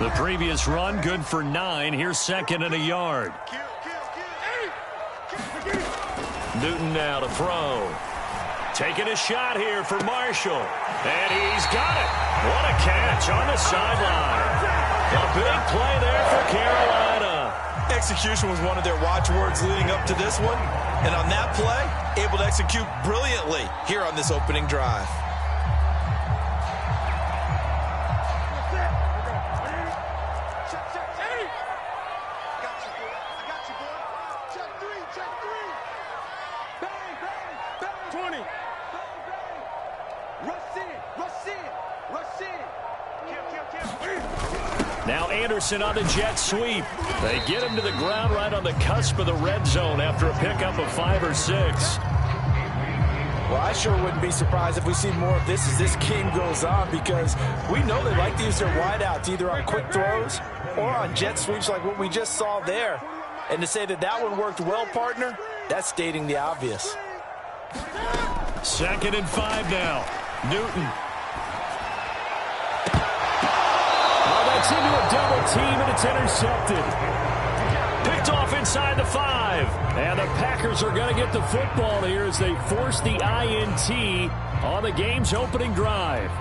The previous run good for 9. Here's second and a yard. Newton now to throw. Taking a shot here for Marshall. And he's got it. What a catch on the sideline. A big play there for Carolina. Execution was one of their watchwords leading up to this one. And on that play, able to execute brilliantly here on this opening drive. Now Anderson on the jet sweep. They get him to the ground right on the cusp of the red zone after a pickup of 5 or 6. Well, I sure wouldn't be surprised if we see more of this as this game goes on, because we know they like to use their wideouts either on quick throws or on jet sweeps like what we just saw there. And to say that that one worked well, partner, that's stating the obvious. 2nd and 5 now. Newton. It's into a double team, and it's intercepted. Picked off inside the 5. And the Packers are going to get the football here as they force the INT on the game's opening drive.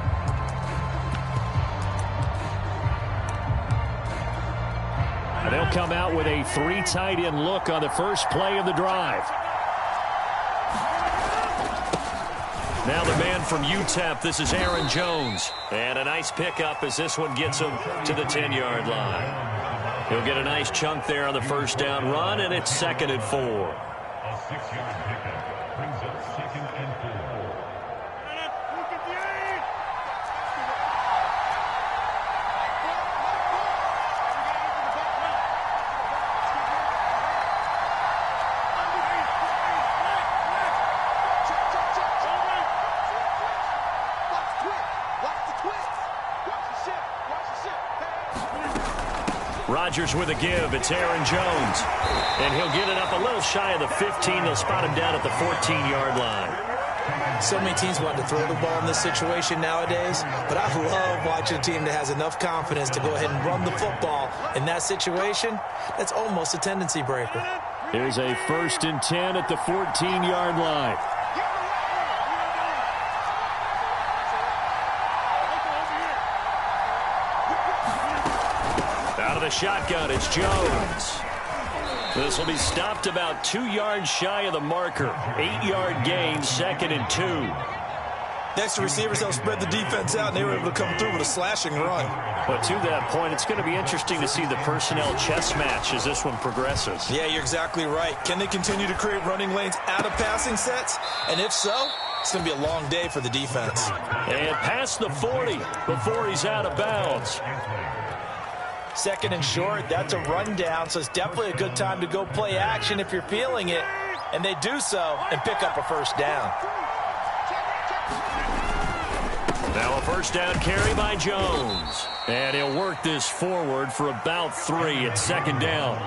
And they'll come out with a 3 tight end look on the first play of the drive. Now the man from UTEP, this is Aaron Jones. And a nice pickup as this one gets him to the 10-yard line. He'll get a nice chunk there on the first down run, and it's 2nd and 4. A 6-yard pickup brings up 2nd and 4. Rodgers with a give. It's Aaron Jones. And he'll get it up a little shy of the 15. They'll spot him down at the 14-yard line. So many teams want to throw the ball in this situation nowadays, but I love watching a team that has enough confidence to go ahead and run the football in that situation. That's almost a tendency breaker. Here's a 1st and 10 at the 14-yard line. Out of the shotgun, it's Jones. This will be stopped about 2 yards shy of the marker. 8-yard gain, 2nd and 2. Next, the receivers help spread the defense out, and they were able to come through with a slashing run. But to that point, it's going to be interesting to see the personnel chess match as this one progresses. Yeah, you're exactly right. Can they continue to create running lanes out of passing sets? And if so, it's going to be a long day for the defense. And past the 40 before he's out of bounds. 2nd and short, that's a rundown, so it's definitely a good time to go play action if you're feeling it. And they do so and pick up a first down. Now a first down carry by Jones. And he'll work this forward for about 3 at 2nd down.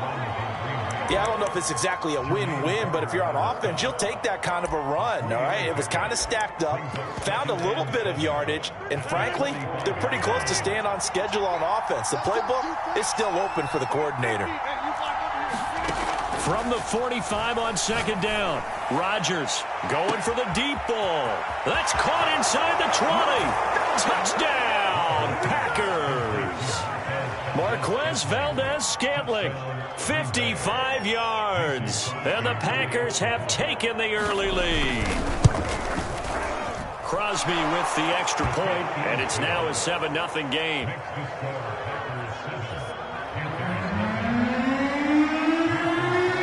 Yeah, I don't know if it's exactly a win-win, but if you're on offense, you'll take that kind of a run, all right? It was kind of stacked up, found a little bit of yardage, and frankly, they're pretty close to staying on schedule on offense. The playbook is still open for the coordinator. From the 45 on 2nd down, Rodgers going for the deep ball. That's caught inside the 20. Touchdown, Packers. Marquez Valdez-Scantling, 55 yards. And the Packers have taken the early lead. Crosby with the extra point, and it's now a 7-0 game.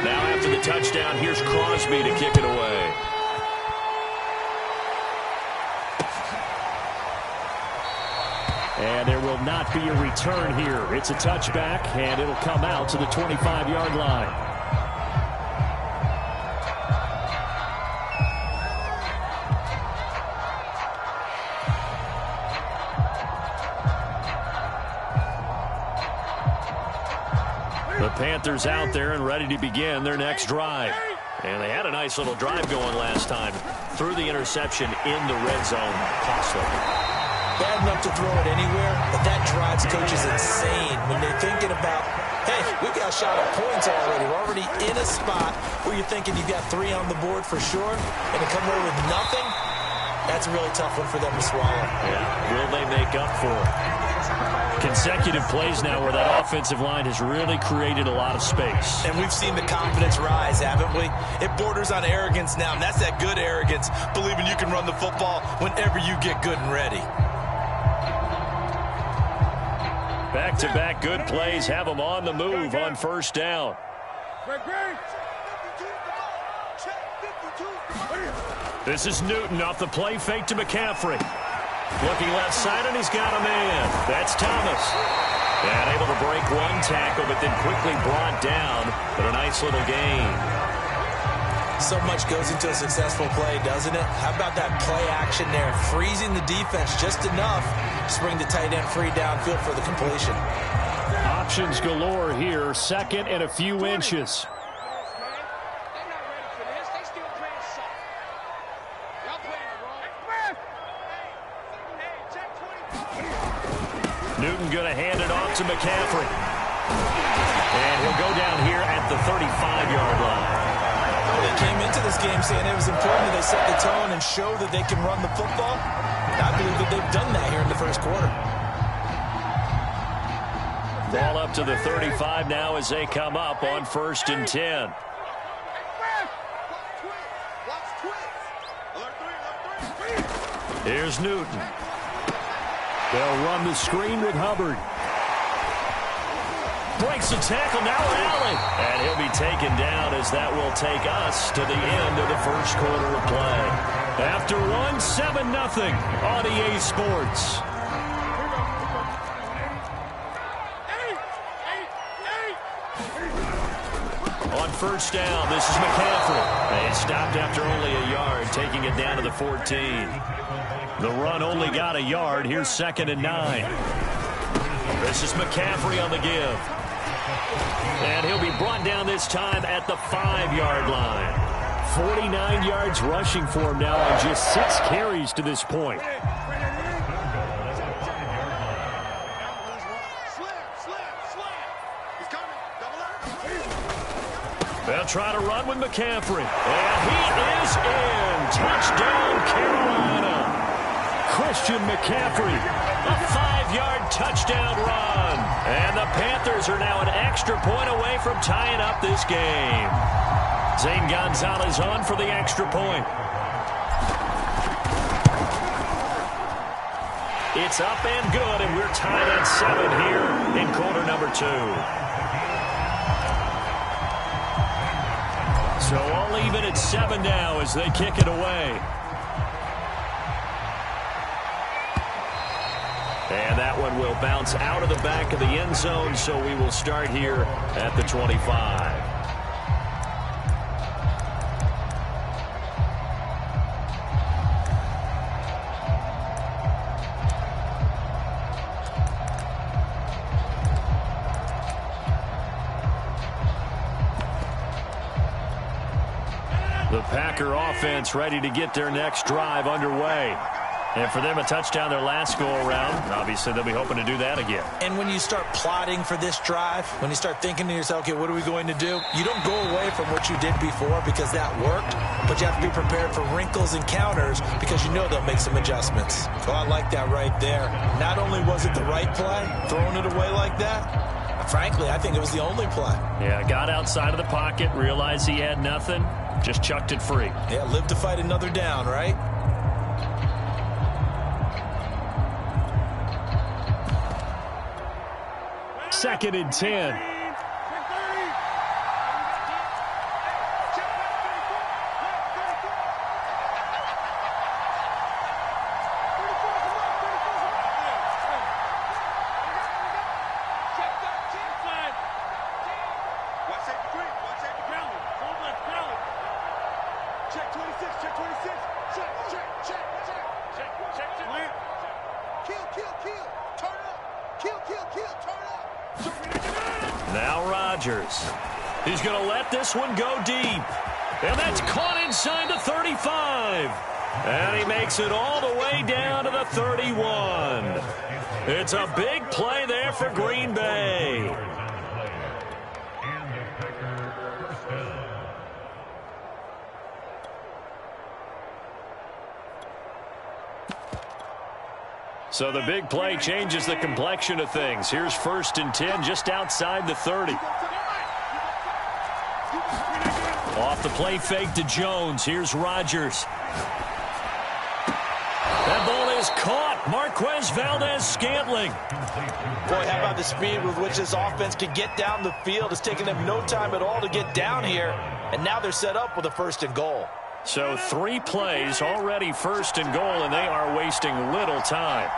Now after the touchdown, here's Crosby to kick it away. And there will not be a return here. It's a touchback, and it'll come out to the 25-yard line. The Panthers out there and ready to begin their next drive. And they had a nice little drive going last time. Threw the interception in the red zone. Costly. bad enough to throw it anywhere, but that drives coaches insane when they're thinking about, hey, we've got a shot at points already. We're already in a spot where you're thinking you've got 3 on the board for sure, and to come away with nothing, that's a really tough one for them to swallow. Yeah. Will they make up for it? Consecutive plays now where that offensive line has really created a lot of space. And we've seen the confidence rise, haven't we? It borders on arrogance now, and that's that good arrogance, believing you can run the football whenever you get good and ready. Back-to-back good plays have them on the move on first down. This is Newton off the play fake to McCaffrey. Looking left side, and he's got a man. That's Thomas. And able to break one tackle, but then quickly brought down. But a nice little gain. So much goes into a successful play, doesn't it? How about that play action there? Freezing the defense just enough to bring the tight end free downfield for the completion. Options galore here. Second and a few inches. Newton going to hand it off to McCaffrey. And he'll go down here at the 35-yard line. They came into this game saying it was important that they set the tone and show that they can run the football. I believe that they've done that here in the first quarter. Ball up to the 35 now as they come up on 1st and 10. Here's Newton. They'll run the screen with Hubbard. Breaks the tackle, now Allen. And he'll be taken down as that will take us to the end of the first quarter of play. After one, 7-0 on EA Sports. On first down, this is McCaffrey. They stopped after only a yard, taking it down to the 14. The run only got a yard. Here's 2nd and 9. This is McCaffrey on the give. And he'll be brought down this time at the 5-yard line. 49 yards rushing for him now on just 6 carries to this point. They'll try to run with McCaffrey. And he is in. Touchdown, Carolina. Christian McCaffrey, a 5-yard touchdown run. And the Panthers are now an extra point away from tying up this game. Zane Gonzalez on for the extra point. It's up and good, and we're tied at 7 here in quarter number 2. So all even at 7 now as they kick it away. And that one will bounce out of the back of the end zone, so we will start here at the 25. The Packer offense ready to get their next drive underway. And for them, a touchdown their last go-around. Obviously, they'll be hoping to do that again. And when you start plotting for this drive, when you start thinking to yourself, okay, what are we going to do? You don't go away from what you did before because that worked, but you have to be prepared for wrinkles and counters because you know they'll make some adjustments. So I like that right there. Not only was it the right play, throwing it away like that, frankly, I think it was the only play. Yeah, got outside of the pocket, realized he had nothing, just chucked it free. Yeah, live to fight another down, right? Second and 10. Now Rodgers. He's going to let this one go deep. And that's caught inside the 35. And he makes it all the way down to the 31. It's a big play there for Green Bay. So the big play changes the complexion of things. Here's 1st and 10 just outside the 30. Off the play fake to Jones. Here's Rodgers. That ball is caught. Marquez Valdez-Scantling. Boy, how about the speed with which this offense can get down the field? It's taken them no time at all to get down here. And now they're set up with a 1st and goal. So 3 plays already 1st and goal, and they are wasting little time.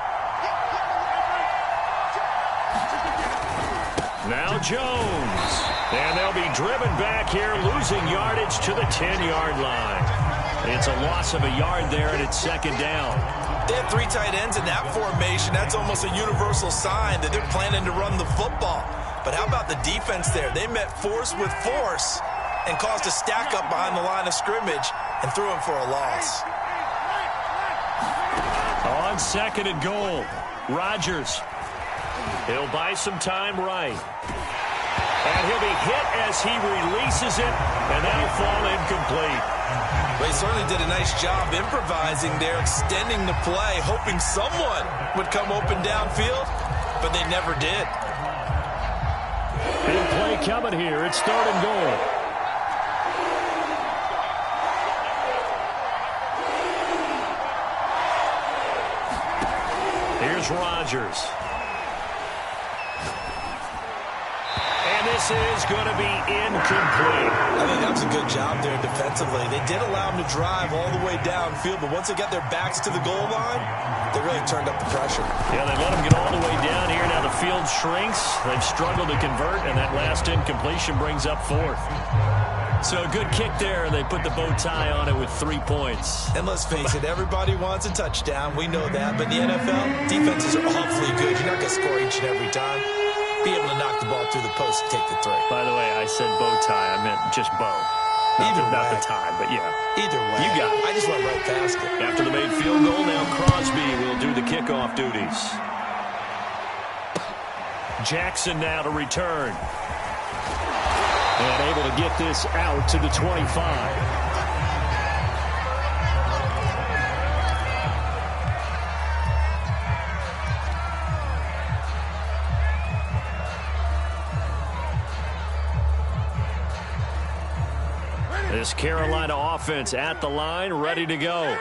Now Jones. And they'll be driven back here, losing yardage to the 10-yard line. It's a loss of a yard there, and it's 2nd down. They have 3 tight ends in that formation. That's almost a universal sign that they're planning to run the football. But how about the defense there? They met force with force and caused a stack up behind the line of scrimmage and threw him for a loss. On 2nd and goal, Rodgers. He'll buy some time right. And he'll be hit as he releases it, and that'll fall incomplete. Well, he certainly did a nice job improvising there, extending the play, hoping someone would come open downfield, but they never did. Big play coming here. It's 3rd and goal. Here's Rodgers. And this is going to be incomplete. I think that was a good job there defensively. They did allow them to drive all the way downfield, but once they got their backs to the goal line, they really turned up the pressure. Yeah, they let them get all the way down here. Now the field shrinks. They've struggled to convert, and that last incompletion brings up 4th. So a good kick there, and they put the bow tie on it with 3 points. And let's face it, everybody wants a touchdown. We know that. But in the NFL, defenses are awfully good. You're not going to score each and every time. Be able to knock the ball through the post and take the 3. By the way, I said bow tie. I meant just bow. Not the tie, but yeah. Either way. You got it. I just went right past it. After the made field goal, now Crosby will do the kickoff duties. Jackson now to return. And able to get this out to the 25. This Carolina offense at the line, ready to go.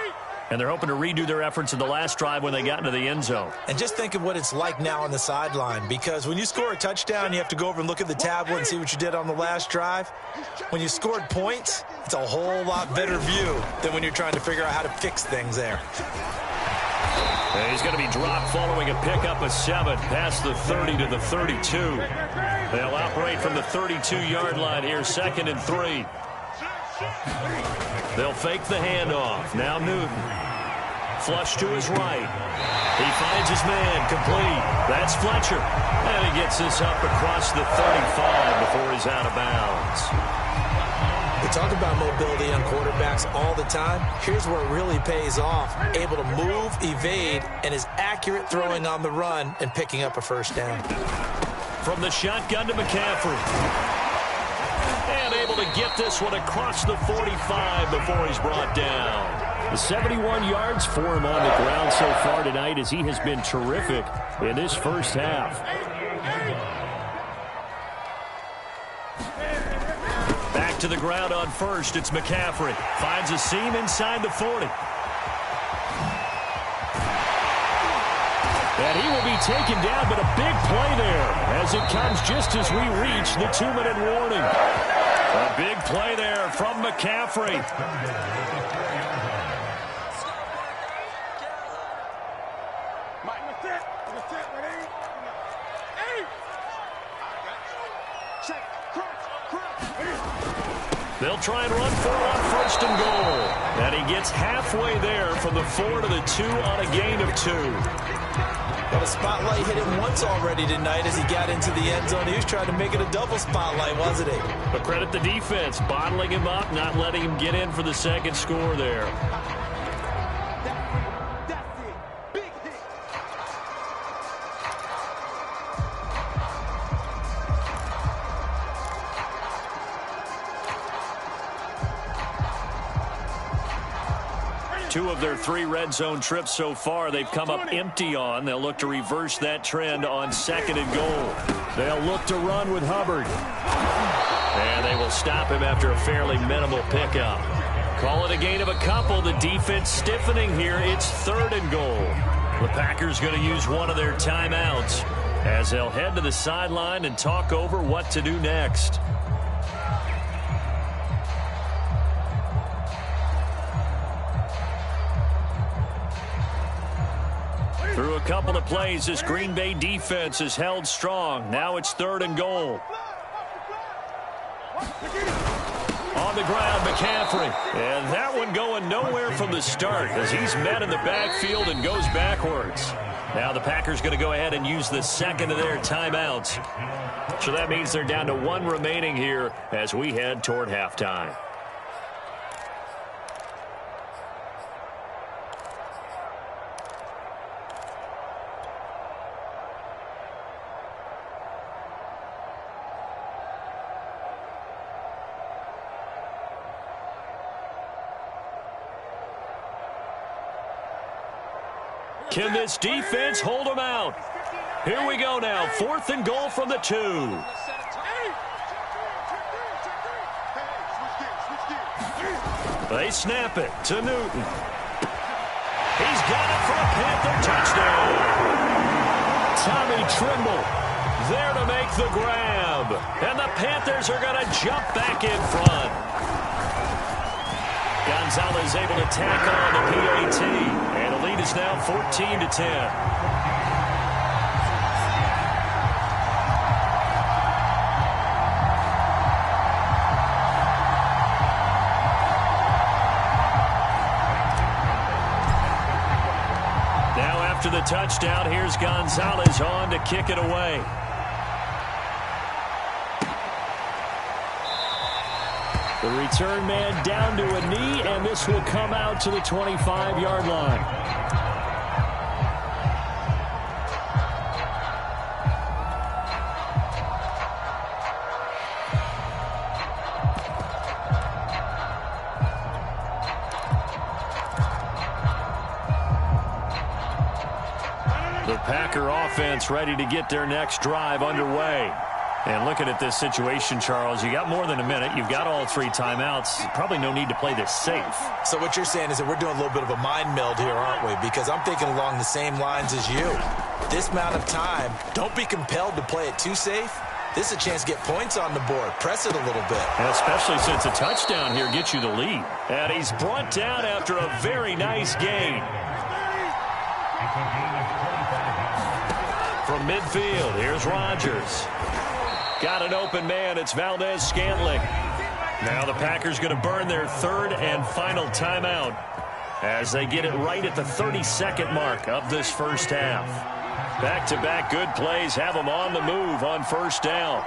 And they're hoping to redo their efforts in the last drive when they got into the end zone. And just think of what it's like now on the sideline, because when you score a touchdown, you have to go over and look at the tablet and see what you did on the last drive. When you scored points, it's a whole lot better view than when you're trying to figure out how to fix things there. And he's going to be dropped following a pickup of 7 past the 30 to the 32. They'll operate from the 32-yard line here, 2nd and 3. They'll fake the handoff. Now Newton. Flush to his right. He finds his man. Complete. That's Fletcher. And he gets this up across the 35 before he's out of bounds. We talk about mobility on quarterbacks all the time. Here's where it really pays off. Able to move, evade, and is accurate throwing on the run and picking up a 1st down. From the shotgun to McCaffrey. And able to get this one across the 45 before he's brought down. The 71 yards for him on the ground so far tonight as he has been terrific in this first half. Back to the ground on 1st. It's McCaffrey. Finds a seam inside the 40. And he will be taken down, but a big play there as it comes just as we reach the 2-minute warning. A big play there from McCaffrey. They'll try and run for it on 1st and goal. And he gets halfway there from the 4 to the 2 on a gain of 2. Well, the spotlight hit him once already tonight as he got into the end zone. He was trying to make it a double spotlight, wasn't he? But credit the defense, bottling him up, not letting him get in for the second score there. Two of their 3 red zone trips so far, they've come up empty on. They'll look to reverse that trend on 2nd and goal. They'll look to run with Hubbard. And they will stop him after a fairly minimal pickup. Call it a gain of a couple. The defense stiffening here. It's 3rd and goal. The Packers going to use one of their timeouts as they'll head to the sideline and talk over what to do next. Through a couple of plays, this Green Bay defense is held strong. Now it's 3rd and goal. On the ground, McCaffrey. And that one going nowhere from the start as he's met in the backfield and goes backwards. Now the Packers going to go ahead and use the 2nd of their timeouts. So that means they're down to 1 remaining here as we head toward halftime. Can this defense hold them out? Here we go now. 4th and goal from the 2. They snap it to Newton. He's got it for a Panther touchdown. Tommy Tremble there to make the grab. And the Panthers are going to jump back in front. Gonzalez able to tackle on the PAT. And the lead is now 14-10. Now after the touchdown, here's Gonzalez on to kick it away. The return man down to a knee, and this will come out to the 25-yard line. The Packer offense ready to get their next drive underway. And looking at this situation, Charles, you got more than a minute. You've got all 3 timeouts. Probably no need to play this safe. So what you're saying is that we're doing a little bit of a mind meld here, aren't we? Because I'm thinking along the same lines as you. This amount of time, don't be compelled to play it too safe. This is a chance to get points on the board. Press it a little bit. And especially since a touchdown here gets you the lead. And he's brought down after a very nice gain. From midfield, here's Rodgers. Got an open man. It's Valdez-Scantling. Now the Packers going to burn their 3rd and final timeout as they get it right at the 32nd mark of this first half. Back-to-back good plays have them on the move on 1st down.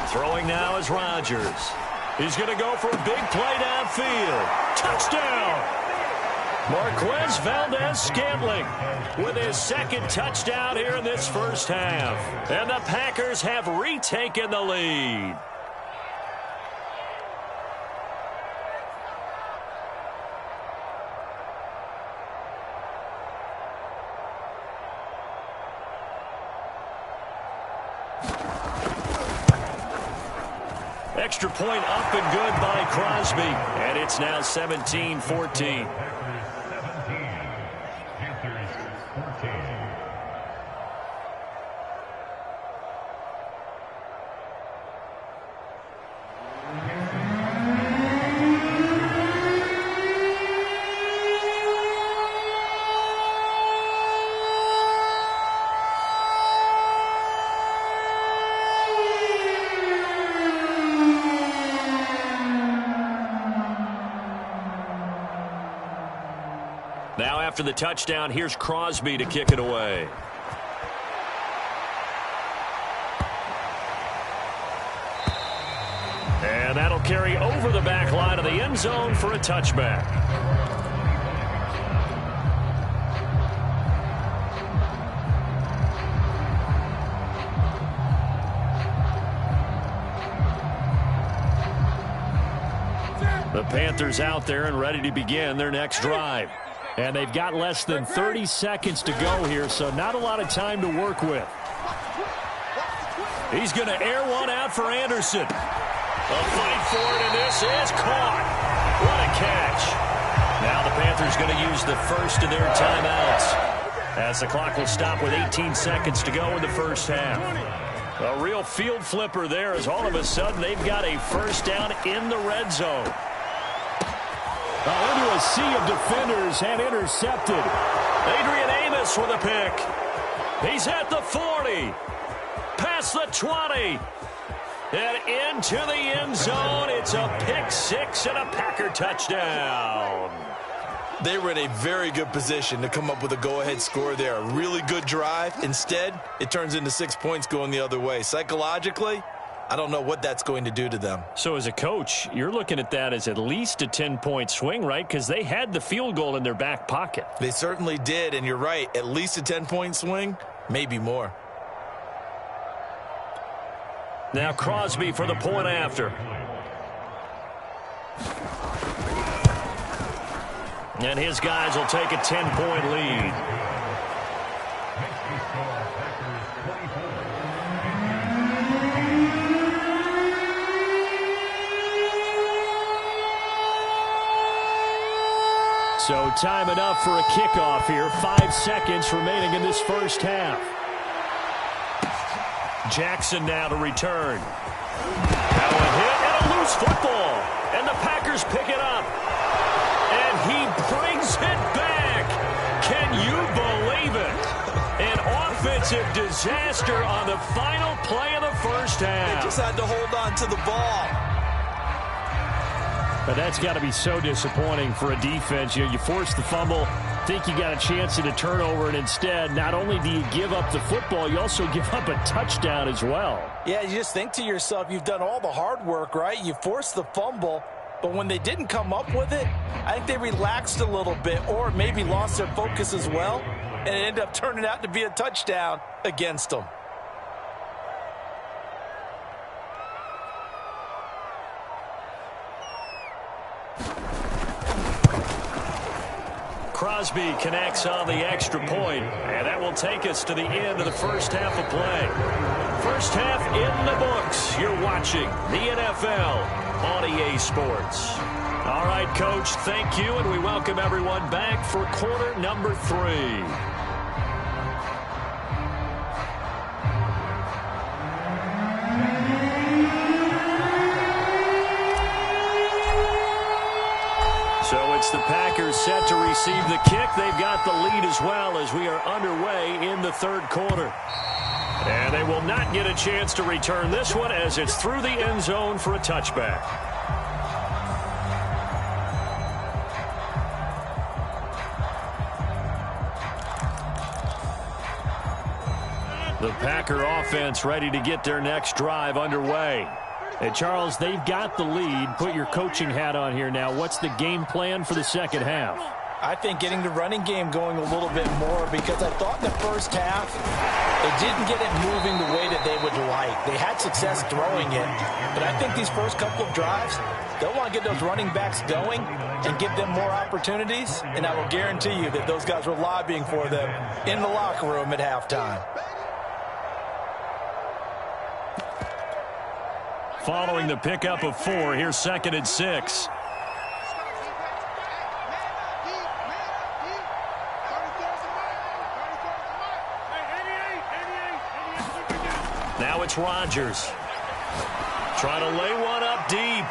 Throwing now is Rodgers. He's going to go for a big play downfield. Touchdown! Marquez Valdez-Scantling with his 2nd touchdown here in this first half. And the Packers have retaken the lead. Extra point up and good by Crosby. And it's now 17-14. after the touchdown, here's Crosby to kick it away. And that'll carry over the back line of the end zone for a touchback. The Panthers out there and ready to begin their next drive. And they've got less than 30 seconds to go here, so not a lot of time to work with. He's going to air one out for Anderson. A fight for it, and this is caught. What a catch. Now the Panthers going to use the first of their timeouts, as the clock will stop with 18 seconds to go in the first half. A real field flipper there, as all of a sudden they've got a first down in the red zone. Into a sea of defenders and intercepted. Adrian Amos with a pick. He's at the 40. Past the 20. And into the end zone. It's a pick six and a Packer touchdown. They were in a very good position to come up with a go-ahead score there. A really good drive. Instead, it turns into 6 points going the other way. Psychologically, I don't know what that's going to do to them. So as a coach, you're looking at that as at least a 10-point swing, right? Because they had the field goal in their back pocket. They certainly did, and you're right. At least a 10-point swing, maybe more. Now Crosby for the point after. And his guys will take a 10-point lead. So time enough for a kickoff here. 5 seconds remaining in this first half. Jackson now to return. Now a hit and a loose football. And the Packers pick it up. And he brings it back. Can you believe it? An offensive disaster on the final play of the first half. They just had to hold on to the ball. But that's got to be so disappointing for a defense. You force the fumble, think you got a chance at a turnover, and instead, not only do you give up the football, you also give up a touchdown as well. Yeah, you just think to yourself, you've done all the hard work, right? You forced the fumble, but when they didn't come up with it, I think they relaxed a little bit or maybe lost their focus as well, and it ended up turning out to be a touchdown against them. Crosby connects on the extra point, and that will take us to the end of the first half of play. First half in the books. You're watching the NFL on EA Sports. All right, Coach, thank you, and we welcome everyone back for quarter number 3. So it's the Packers set to receive the kick. They've got the lead as well as we are underway in the third quarter. And they will not get a chance to return this one as it's through the end zone for a touchback. The Packer offense ready to get their next drive underway. Hey, Charles, they've got the lead. Put your coaching hat on here now. What's the game plan for the second half? I think getting the running game going a little bit more, because I thought in the first half they didn't get it moving the way that they would like. They had success throwing it, but I think these first couple of drives, they'll want to get those running backs going and give them more opportunities, and I will guarantee you that those guys were lobbying for them in the locker room at halftime. Following the pickup of 4, here's 2nd and 6. Now it's Rodgers. Trying to lay one up deep.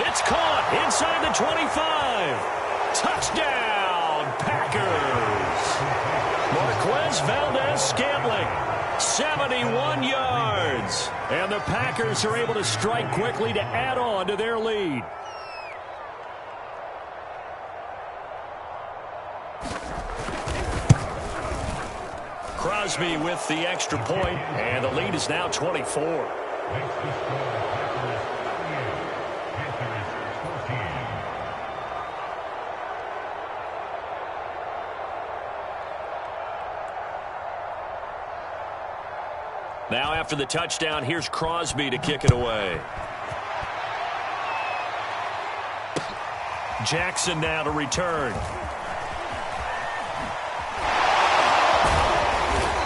It's caught inside the 25. Touchdown, Packers. Marquez Valdez-Scantling. 71 yards. And the Packers are able to strike quickly to add on to their lead. Crosby with the extra point, and the lead is now 24. Makes the score Packers 38, Panthers 14. Now after the touchdown, here's Crosby to kick it away. Jackson now to return.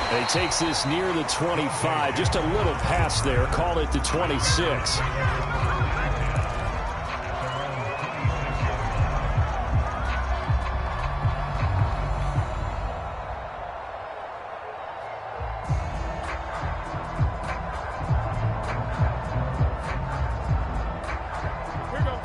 And he takes this near the 25. Just a little pass there. Call it the 26.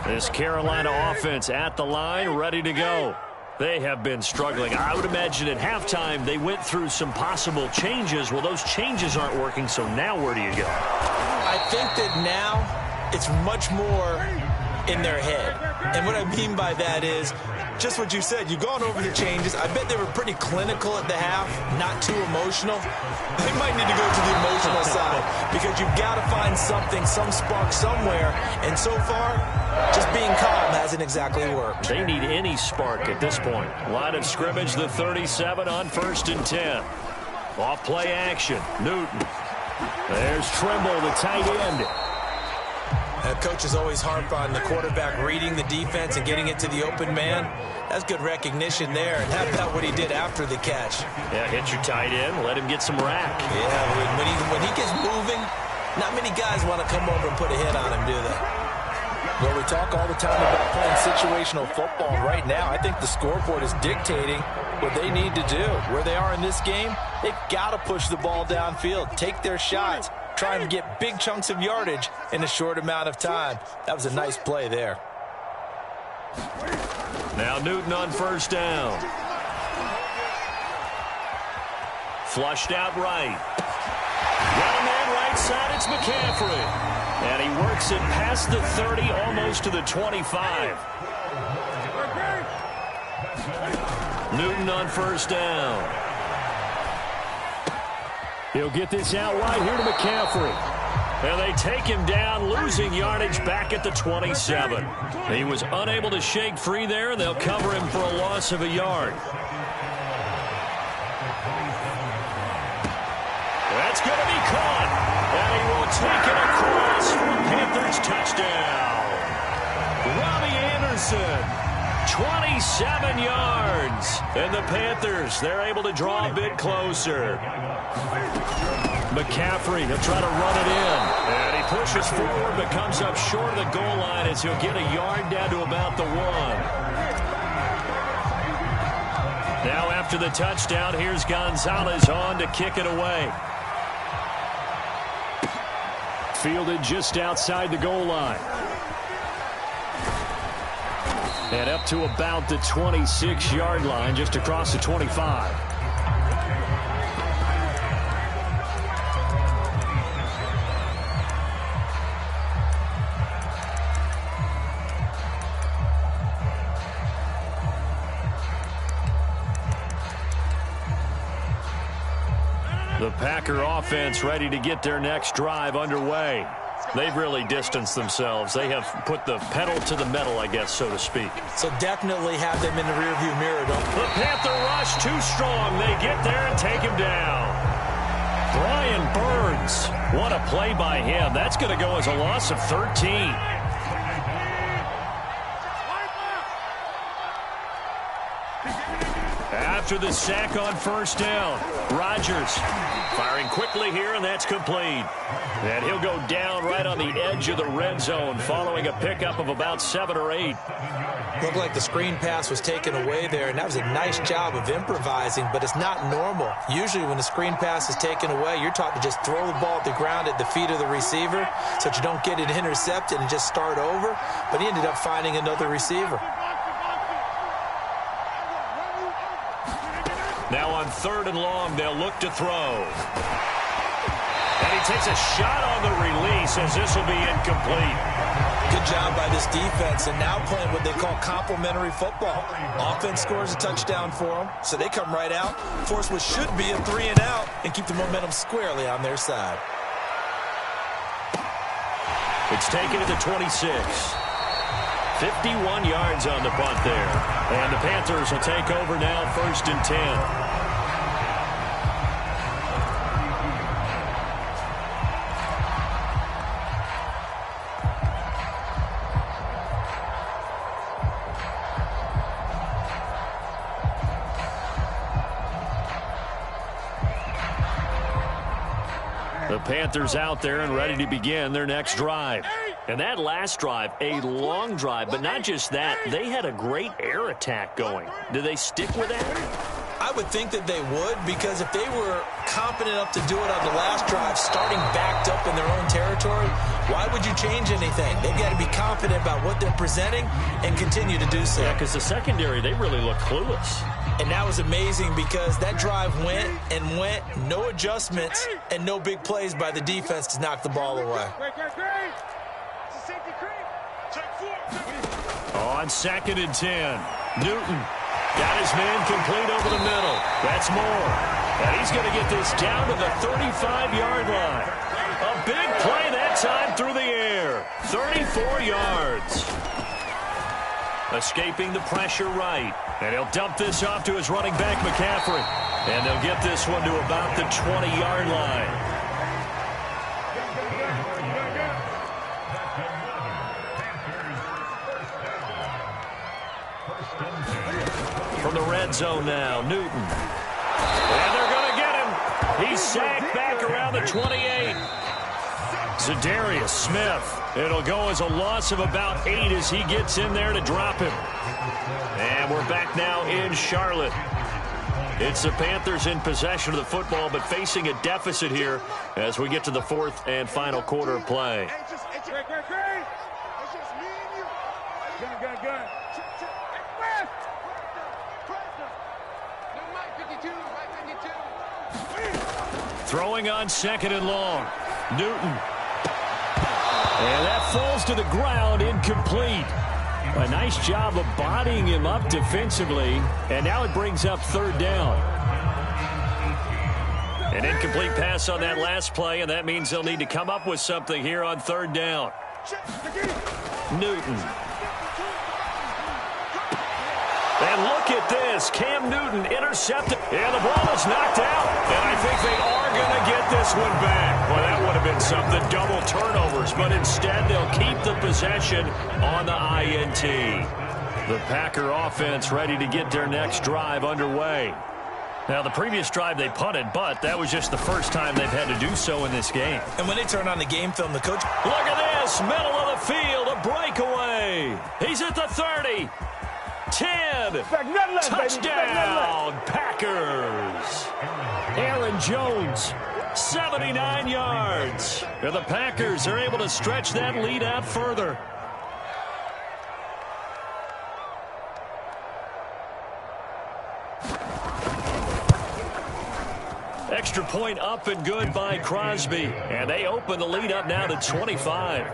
This Carolina offense at the line, ready to go. They have been struggling. I would imagine at halftime they went through some possible changes. Well, those changes aren't working, so now where do you go? I think that now it's much more in their head. And what I mean by that is just what you said. You've gone over the changes. I bet they were pretty clinical at the half, not too emotional. They might need to go to the emotional side because you've got to find something, some spark somewhere. And so far, just being calm hasn't exactly worked. They need any spark at this point. Line of scrimmage, the 37 on 1st and 10. Off play action. Newton. There's Trimble, the tight end. Coaches always harp on the quarterback reading the defense and getting it to the open man. That's good recognition there. And how about what he did after the catch? Yeah, hit your tight end. Let him get some rack. Yeah, when he gets moving, not many guys want to come over and put a hit on him, do they? Well, we talk all the time about playing situational football. Right now, I think the scoreboard is dictating what they need to do. Where they are in this game, they've got to push the ball downfield, take their shots, try and get big chunks of yardage in a short amount of time. That was a nice play there. Now Newton on 1st down. Flushed out right. Got a man right side, it's McCaffrey. And he works it past the 30, almost to the 25. Newton on 1st down. He'll get this out wide here to McCaffrey. And they take him down, losing yardage back at the 27. He was unable to shake free there, and they'll cover him for a loss of a yard. That's going to be caught. And he will take it across for a Panthers touchdown. Robbie Anderson. 27 yards. And the Panthers, they're able to draw a bit closer. McCaffrey, he'll try to run it in. And he pushes forward, but comes up short of the goal line as he'll get a yard down to about the 1. Now after the touchdown, here's Gonzalez on to kick it away. Fielded just outside the goal line. And up to about the 26-yard line, just across the 25. The Packer offense ready to get their next drive underway. They've really distanced themselves. They have put the pedal to the metal, I guess, so to speak. So definitely have them in the rearview mirror, don't they? The Panther rush too strong. They get there and take him down. Brian Burns. What a play by him. That's going to go as a loss of 13. After the sack on 1st down, Rodgers firing quickly here, and that's complete. And he'll go down right on the edge of the red zone following a pickup of about 7 or 8. Looked like the screen pass was taken away there, and that was a nice job of improvising, but it's not normal. Usually when the screen pass is taken away, you're taught to just throw the ball at the ground at the feet of the receiver so that you don't get it intercepted and just start over, but he ended up finding another receiver. Now on 3rd and long, they'll look to throw. And he takes a shot on the release as this will be incomplete. Good job by this defense, and now playing what they call complementary football. Offense scores a touchdown for them, so they come right out, force what should be a 3-and-out, and keep the momentum squarely on their side. It's taken at the 26. 51 yards on the punt there. And the Panthers will take over now, 1st and 10. The Panthers out there and ready to begin their next drive. And that last drive, a long drive, but not just that, they had a great air attack going. Do they stick with that? I would think that they would, because if they were competent enough to do it on the last drive, starting backed up in their own territory, why would you change anything? They've got to be confident about what they're presenting and continue to do so. Yeah, because the secondary, they really look clueless. And that was amazing because that drive went and went, no adjustments and no big plays by the defense to knock the ball away. On 2nd and 10, Newton got his man complete over the middle. That's Moore. And he's going to get this down to the 35-yard line. A big play that time through the air. 34 yards. Escaping the pressure right. And he'll dump this off to his running back, McCaffrey. And they'll get this one to about the 20-yard line. From the red zone now, Newton. And they're going to get him. He's sacked back around the 28. Za'Darius Smith. It'll go as a loss of about 8 as he gets in there to drop him. And we're back now in Charlotte. It's the Panthers in possession of the football, but facing a deficit here as we get to the 4th and final quarter of play. Throwing on 2nd and long. Newton. And that falls to the ground, incomplete. A nice job of bodying him up defensively. And now it brings up 3rd down. An incomplete pass on that last play, and that means they'll need to come up with something here on 3rd down. Newton. And look at this. Cam Newton intercepted. And the ball is knocked out. And I think they are going to get this one back. Well, that would have been something. Double turnovers. But instead, they'll keep the possession on the INT. The Packer offense ready to get their next drive underway. Now, the previous drive they punted, but that was just the first time they've had to do so in this game. And when they turn on the game film, the coach... Look at this. Middle of the field. A breakaway. He's at the 30. 10. Touchdown, Packers. Aaron Jones, 79 yards. And the Packers are able to stretch that lead out further. Extra point up and good by Crosby. And they open the lead up now to 25.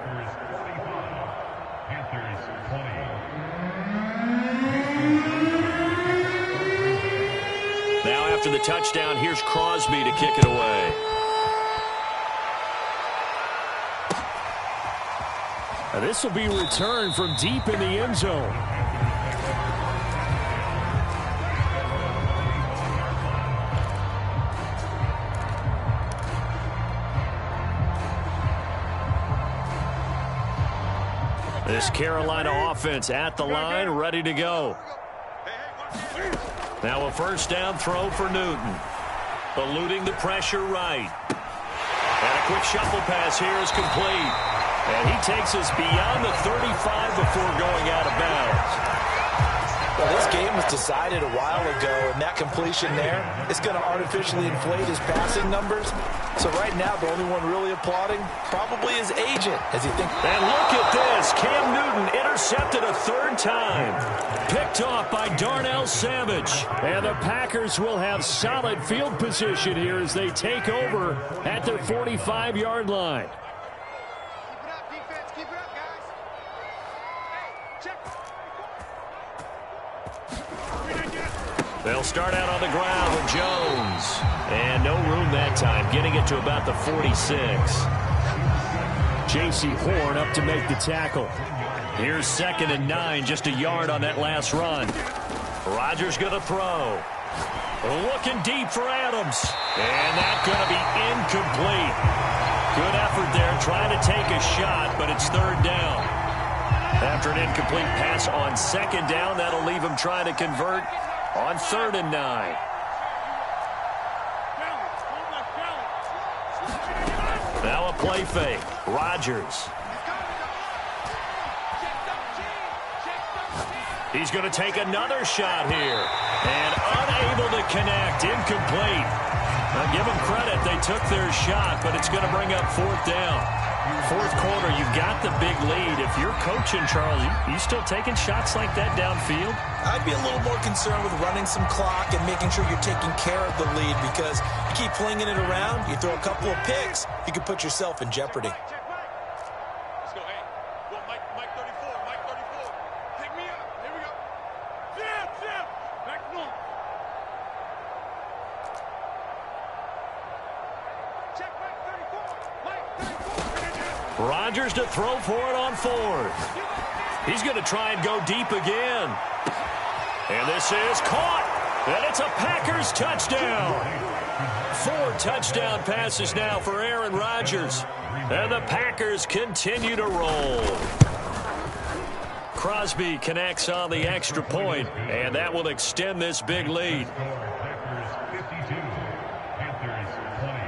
Now after the touchdown, here's Crosby to kick it away. Now this will be returned from deep in the end zone. This Carolina offense at the line, ready to go. Now a first down throw for Newton. Eluding the pressure right. And a quick shuffle pass here is complete. And he takes us beyond the 35 before going out of bounds. Well, this game was decided a while ago, and that completion there is going to artificially inflate his passing numbers. So right now, the only one really applauding probably his agent as he thinks. And look at this. Cam Newton intercepted a 3rd time. Picked off by Darnell Savage. And the Packers will have solid field position here as they take over at their 45-yard line. They'll start out on the ground with Jones. And no room that time, getting it to about the 46. J.C. Horn up to make the tackle. Here's 2nd and 9, just a yard on that last run. Rodgers going to throw. Looking deep for Adams. And that's going to be incomplete. Good effort there, trying to take a shot, but it's 3rd down. After an incomplete pass on 2nd down, that'll leave him trying to convert on 3rd and 9. Now a play fake. Rodgers. He's going to take another shot here. And unable to connect. Incomplete. Now give them credit. They took their shot, but it's going to bring up 4th down. 4th quarter, you've got the big lead. If you're coaching, Charles, you still taking shots like that downfield? I'd be a little more concerned with running some clock and making sure you're taking care of the lead, because you keep flinging it around, you throw a couple of picks, you can put yourself in jeopardy. Let's go. Hey, well, Mike 34, Mike 34. Pick me up. Here we go. Jim. Back to normal. Check Mike 34. Mike 34. Rodgers to throw for it on 4th. He's going to try and go deep again. And this is caught. And it's a Packers touchdown. 4 touchdown passes now for Aaron Rodgers. And the Packers continue to roll. Crosby connects on the extra point, and that will extend this big lead. Packers 52, Panthers 20.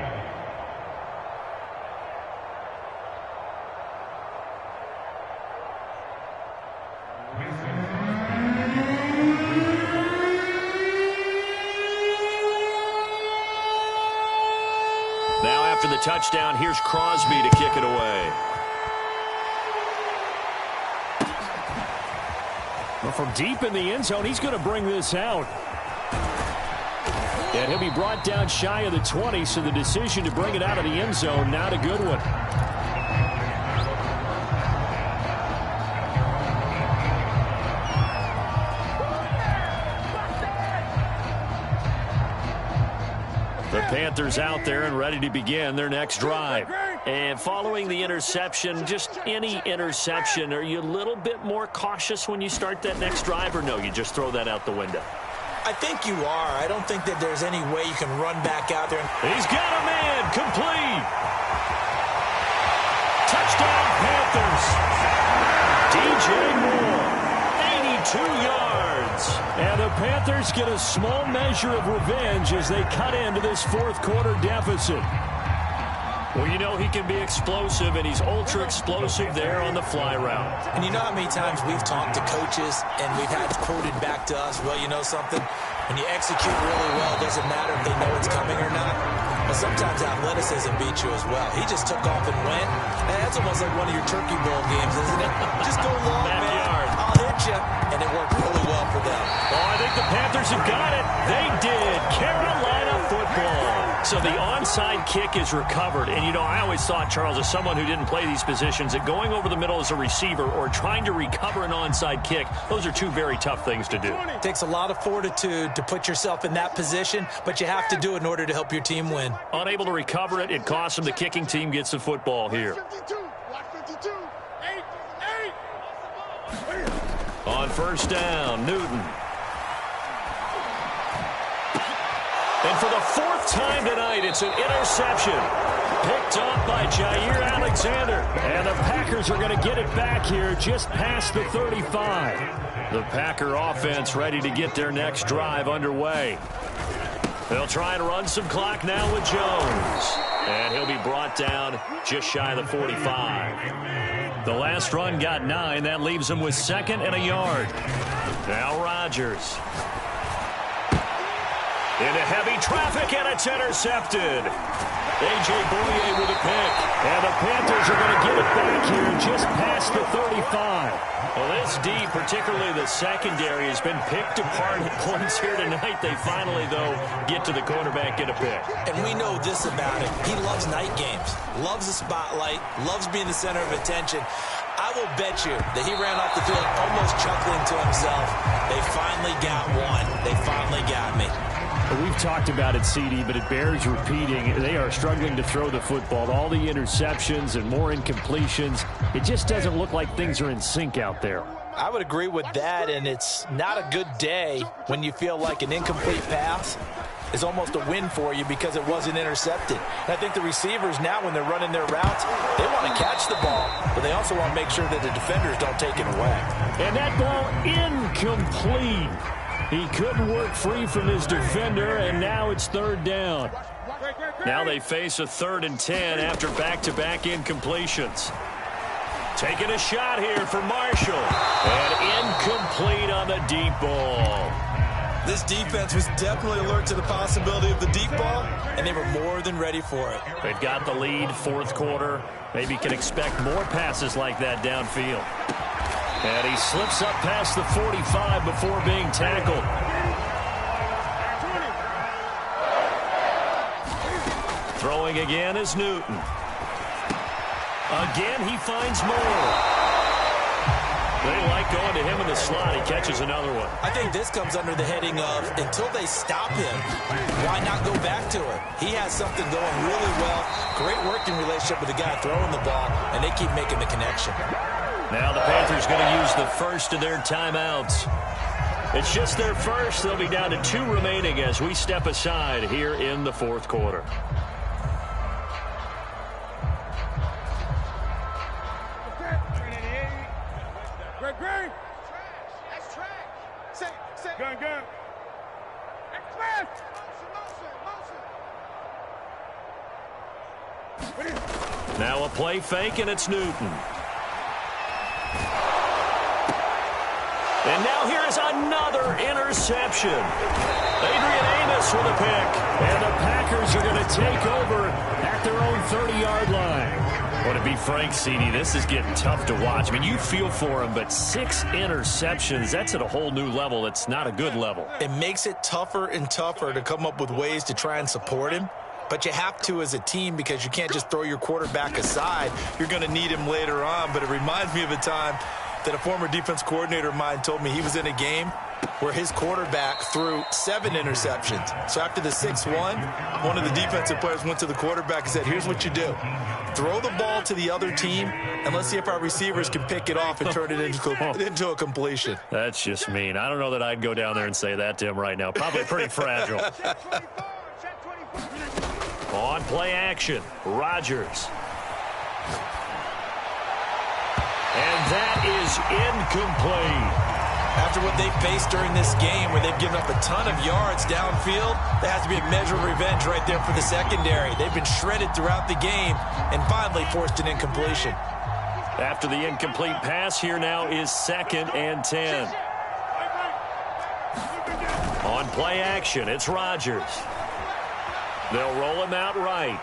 Now after the touchdown, here's Crosby to kick it away. Well, from deep in the end zone, he's going to bring this out. And he'll be brought down shy of the 20, so the decision to bring it out of the end zone, not a good one. The Panthers out there and ready to begin their next drive. And following the interception, just any interception, are you a little bit more cautious when you start that next drive, or no, you just throw that out the window? I think you are. I don't think that there's any way you can run back out there. He's got a man, complete. Touchdown Panthers. DJ Moore, 82 yards. And the Panthers get a small measure of revenge as they cut into this 4th quarter deficit. Well, you know he can be explosive, and he's ultra-explosive there on the fly route. And you know how many times we've talked to coaches and we've had quoted back to us, well, you know something? When you execute really well, it doesn't matter if they know it's coming or not. But sometimes athleticism beats you as well. He just took off and went. And that's almost like one of your Turkey Bowl games, isn't it? Just go long, man. I'll hit you. And it worked really well for them. Oh, I think the Panthers have got it. They did. Carolina football. So the onside kick is recovered. And, you know, I always thought, Charles, as someone who didn't play these positions, that going over the middle as a receiver or trying to recover an onside kick, those are 2 very tough things to do. It takes a lot of fortitude to put yourself in that position, but you have to do it in order to help your team win. Unable to recover it, it costs them. The kicking team gets the football here. 52. Block 52. 8. On 1st down, Newton. And for the 4th time tonight, it's an interception. Picked up by Jair Alexander. And the Packers are going to get it back here just past the 35. The Packer offense ready to get their next drive underway. They'll try and run some clock now with Jones. And he'll be brought down just shy of the 45. The last run got 9. That leaves him with 2nd and a yard. Now Rodgers. Into heavy traffic, and it's intercepted. A.J. Boye with a pick. And the Panthers are going to get it back here just past the 35. Well, this D, particularly the secondary, has been picked apart at points here tonight. They finally, though, get to the quarterback, get a pick. And we know this about him. He loves night games, loves the spotlight, loves being the center of attention. I will bet you that he ran off the field almost chuckling to himself. They finally got one. They finally got me. We've talked about it, CD, but it bears repeating. They are struggling to throw the football. All the interceptions and more incompletions. It just doesn't look like things are in sync out there. I would agree with that, and it's not a good day when you feel like an incomplete pass is almost a win for you because it wasn't intercepted. And I think the receivers now, when they're running their routes, they want to catch the ball, but they also want to make sure that the defenders don't take it away. And that ball incomplete. He couldn't work free from his defender, and now it's third down. Now they face a 3rd and 10 after back-to-back incompletions. Taking a shot here for Marshall. And incomplete on the deep ball. This defense was definitely alert to the possibility of the deep ball, and they were more than ready for it. They've got the lead, 4th quarter. Maybe can expect more passes like that downfield. And he slips up past the 45 before being tackled. Throwing again is Newton. Again, he finds more. They like going to him in the slot. He catches another one. I think this comes under the heading of, until they stop him, why not go back to it? He has something going really well. Great working relationship with the guy throwing the ball, and they keep making the connection. Now the Panthers going to use the first of their timeouts. It's just their first. They'll be down to 2 remaining as we step aside here in the 4th quarter. Greg! That's track. Say. Gun. Motion. Now a play fake, and it's Newton. And now here is another interception. Adrian Amos with a pick. And the Packers are going to take over at their own 30-yard line. Well, to be frank, CD, this is getting tough to watch. I mean, you feel for him, but 6 interceptions, that's at a whole new level. It's not a good level. It makes it tougher and tougher to come up with ways to try and support him. But you have to as a team because you can't just throw your quarterback aside. You're going to need him later on. But it reminds me of a time that a former defense coordinator of mine told me he was in a game where his quarterback threw 7 interceptions. So after the 6-1, one of the defensive players went to the quarterback and said, here's what you do. Throw the ball to the other team, and let's see if our receivers can pick it off and turn it into a completion. That's just mean. I don't know that I'd go down there and say that to him right now. Probably pretty fragile. On play action, Rodgers. And that is incomplete. After what they've faced during this game where they've given up a ton of yards downfield, there has to be a measure of revenge right there for the secondary. They've been shredded throughout the game and finally forced an incompletion. After the incomplete pass, here now is 2nd and 10. On play action, it's Rodgers. They'll roll him out right.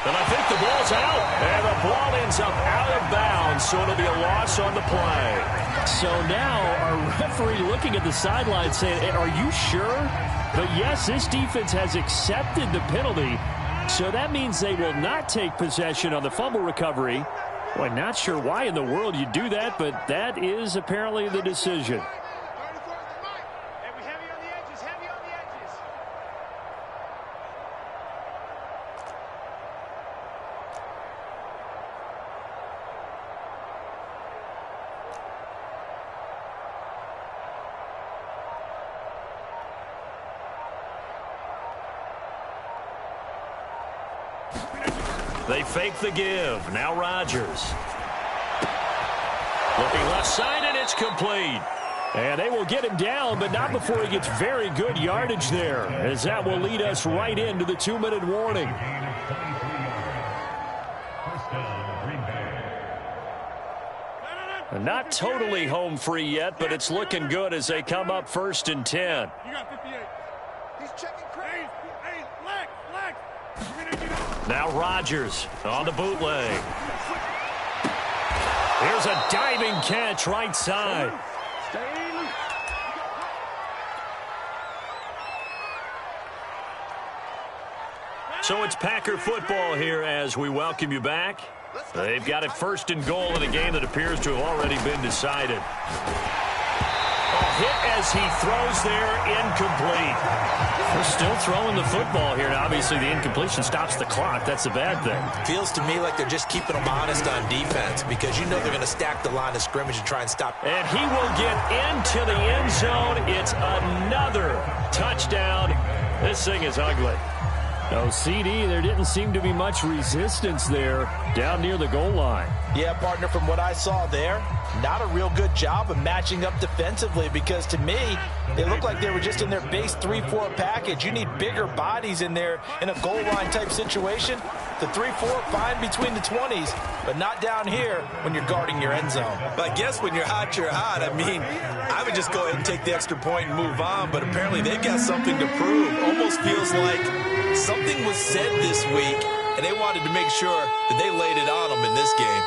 And I think the ball's out. And the ball ends up out of bounds, so it'll be a loss on the play. So now our referee looking at the sideline saying, hey, are you sure? But yes, this defense has accepted the penalty. So that means they will not take possession on the fumble recovery. Well, not sure why in the world you do that, but that is apparently the decision. They fake the give. Now Rodgers. Looking left side, and it's complete. And they will get him down, but not before he gets very good yardage there, as that will lead us right into the 2-minute warning. Not totally home free yet, but it's looking good as they come up 1st and 10. You got 58. He's checking Craig. Hey, leg. Now Rodgers on the bootleg. Here's a diving catch right side. So it's Packer football here as we welcome you back. They've got it first and goal in a game that appears to have already been decided. Hit as he throws there, incomplete. They're still throwing the football here. Now, obviously, the incompletion stops the clock. That's a bad thing. Feels to me like they're just keeping them honest on defense because you know they're going to stack the line of scrimmage and try and stop. And he will get into the end zone. It's another touchdown. This thing is ugly. No, CD, there didn't seem to be much resistance there down near the goal line. Yeah, partner, from what I saw there, not a real good job of matching up defensively because to me, they looked like they were just in their base 3-4 package. You need bigger bodies in there in a goal line type situation. The 3-4, fine between the 20s, but not down here when you're guarding your end zone. But I guess when you're hot, you're hot. I mean, I would just go ahead and take the extra point and move on, but apparently they've got something to prove. Almost feels like something was said this week, and they wanted to make sure that they laid it on them in this game.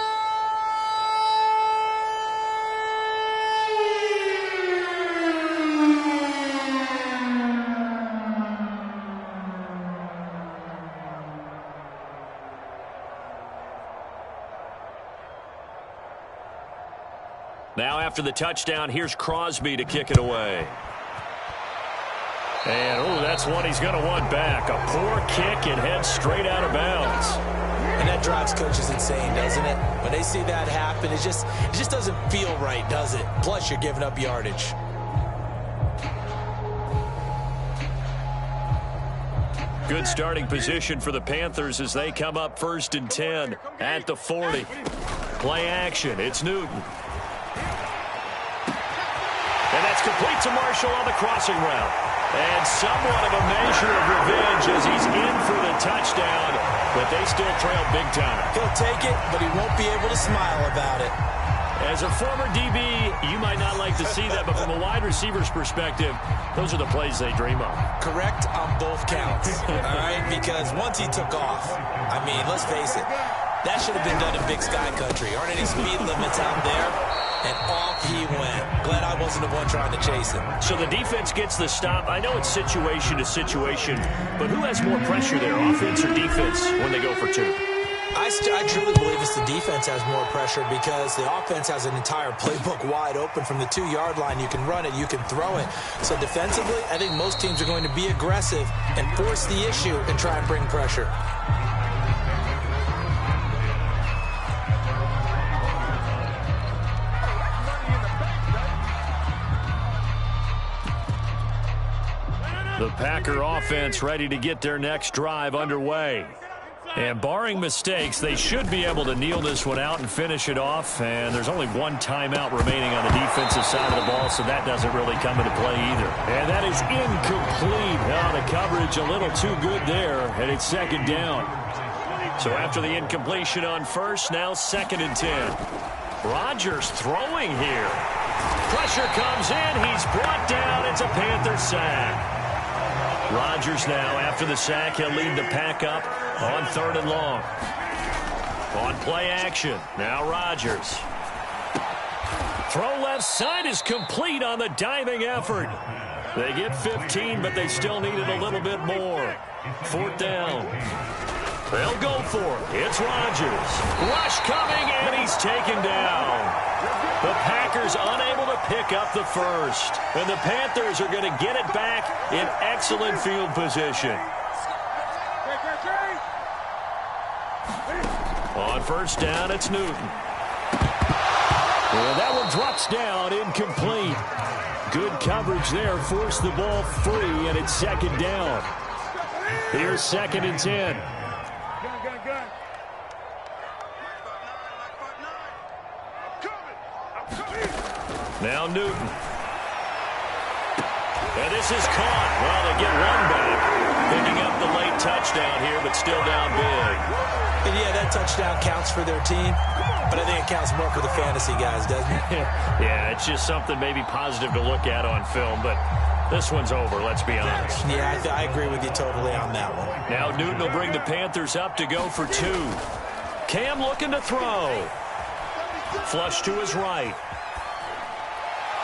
Now after the touchdown, here's Crosby to kick it away. And, oh, that's one he's going to want back. A poor kick and heads straight out of bounds. And that drives coaches insane, doesn't it? When they see that happen, it just doesn't feel right, does it? Plus, you're giving up yardage. Good starting position for the Panthers as they come up 1st and 10 at the 40. Play action. It's Newton. And that's complete to Marshall on the crossing route. And somewhat of a measure of revenge as he's in for the touchdown, but they still trail big time. He'll take it, but he won't be able to smile about it. As a former DB, you might not like to see that, but from a wide receiver's perspective, those are the plays they dream of. Correct on both counts, all right? Because once he took off, I mean, let's face it, that should have been done in Big Sky Country. Aren't any speed limits out there? And off he went. Glad I wasn't the one trying to chase him. So the defense gets the stop. I know it's situation to situation, but who has more pressure there, offense or defense, when they go for two? I truly believe it's the defense has more pressure because the offense has an entire playbook wide open from the 2-yard line. You can run it, you can throw it. So defensively, I think most teams are going to be aggressive and force the issue and try and bring pressure. The Packer offense ready to get their next drive underway. And barring mistakes, they should be able to kneel this one out and finish it off. And there's only one timeout remaining on the defensive side of the ball, so that doesn't really come into play either. And that is incomplete. Now the coverage a little too good there, and it's 2nd down. So after the incompletion on first, now 2nd and 10. Rodgers throwing here. Pressure comes in. He's brought down. It's a Panther sack. Rodgers now, after the sack, he'll lead the pack up on 3rd and long. On play action, now Rodgers. Throw left side is complete on the diving effort. They get 15, but they still needed a little bit more. 4th down. They'll go for it. It's Rodgers. Rush coming, and he's taken down. The Packers unable to pick up the first. And the Panthers are going to get it back in excellent field position. On 1st down, it's Newton. Well, that one drops down, incomplete. Good coverage there, forced the ball free, and it's 2nd down. Here's 2nd and 10. Now Newton. And this is caught. Well, they get one back. Picking up the late touchdown here, but still down big. And yeah, that touchdown counts for their team, but I think it counts more for the fantasy guys, doesn't it? Yeah, it's just something maybe positive to look at on film, but this one's over, let's be honest. Yeah, I agree with you totally on that one. Now Newton will bring the Panthers up to go for 2. Cam looking to throw. Flush to his right.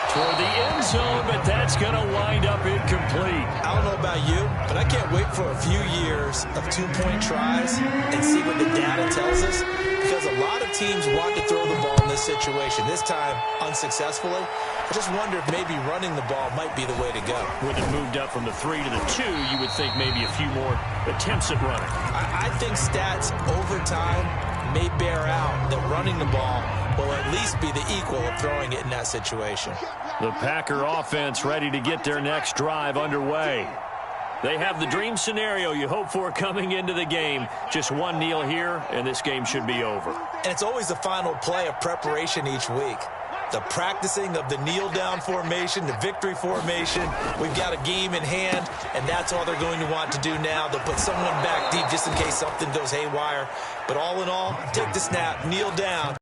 Toward the end zone, but that's going to wind up incomplete. I don't know about you, but I can't wait for a few years of 2-point tries and see what the data tells us. because a lot of teams want to throw the ball in this situation. This time, unsuccessfully. I just wonder if maybe running the ball might be the way to go. When it moved up from the 3 to the 2, you would think maybe a few more attempts at running. I think stats over time may bear out that running the ball will at least be the equal of throwing it in that situation. The Packer offense ready to get their next drive underway. They have the dream scenario you hope for coming into the game. Just one kneel here, and this game should be over. And it's always the final play of preparation each week. The practicing of the kneel-down formation, the victory formation. We've got a game in hand, and that's all they're going to want to do now. They'll put someone back deep just in case something goes haywire. But all in all, take the snap, kneel down.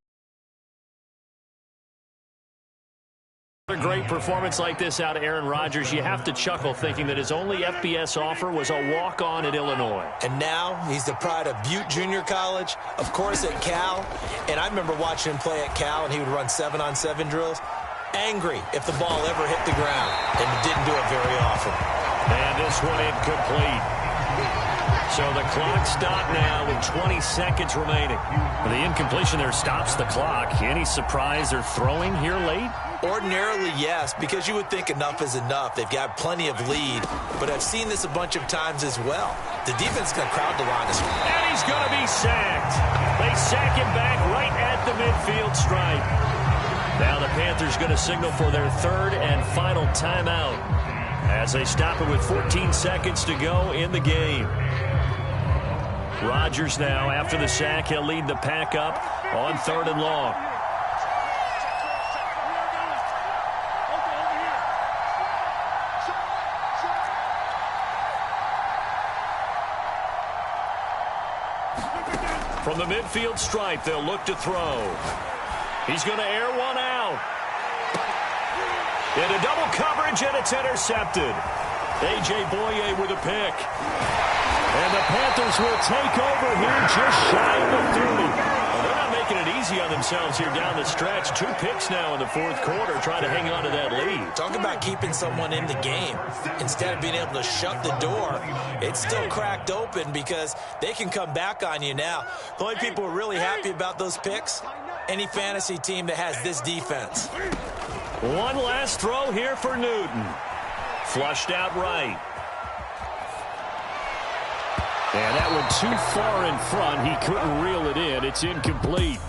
A great performance like this out of Aaron Rodgers, you have to chuckle thinking that his only FBS offer was a walk-on at Illinois. And now he's the pride of Butte Junior College, of course at Cal. And I remember watching him play at Cal, and he would run 7-on-7 drills. Angry if the ball ever hit the ground, and didn't do it very often. And this one incomplete. So the clock stopped now with 20 seconds remaining. The incompletion there stops the clock. Any surprise they're throwing here late? Ordinarily, yes, because you would think enough is enough. They've got plenty of lead, but I've seen this a bunch of times as well. The defense is going to crowd the line. And he's going to be sacked. They sack him back right at the midfield stripe. Now the Panthers going to signal for their third and final timeout as they stop it with 14 seconds to go in the game. Rodgers now, after the sack, he'll lead the Pack up on 3rd and long. From the midfield stripe, they'll look to throw. He's going to air one out. Into double coverage, and it's intercepted. A.J. Boye with a pick. And the Panthers will take over here just shy of the 30. Well, they're not making it easy on themselves here down the stretch. 2 picks now in the 4th quarter, trying to hang on to that lead. Talk about keeping someone in the game. Instead of being able to shut the door, it's still cracked open because they can come back on you now. The only people who are really happy about those picks, any fantasy team that has this defense. One last throw here for Newton. Flushed out right. And that one too far in front. He couldn't reel it in. It's incomplete.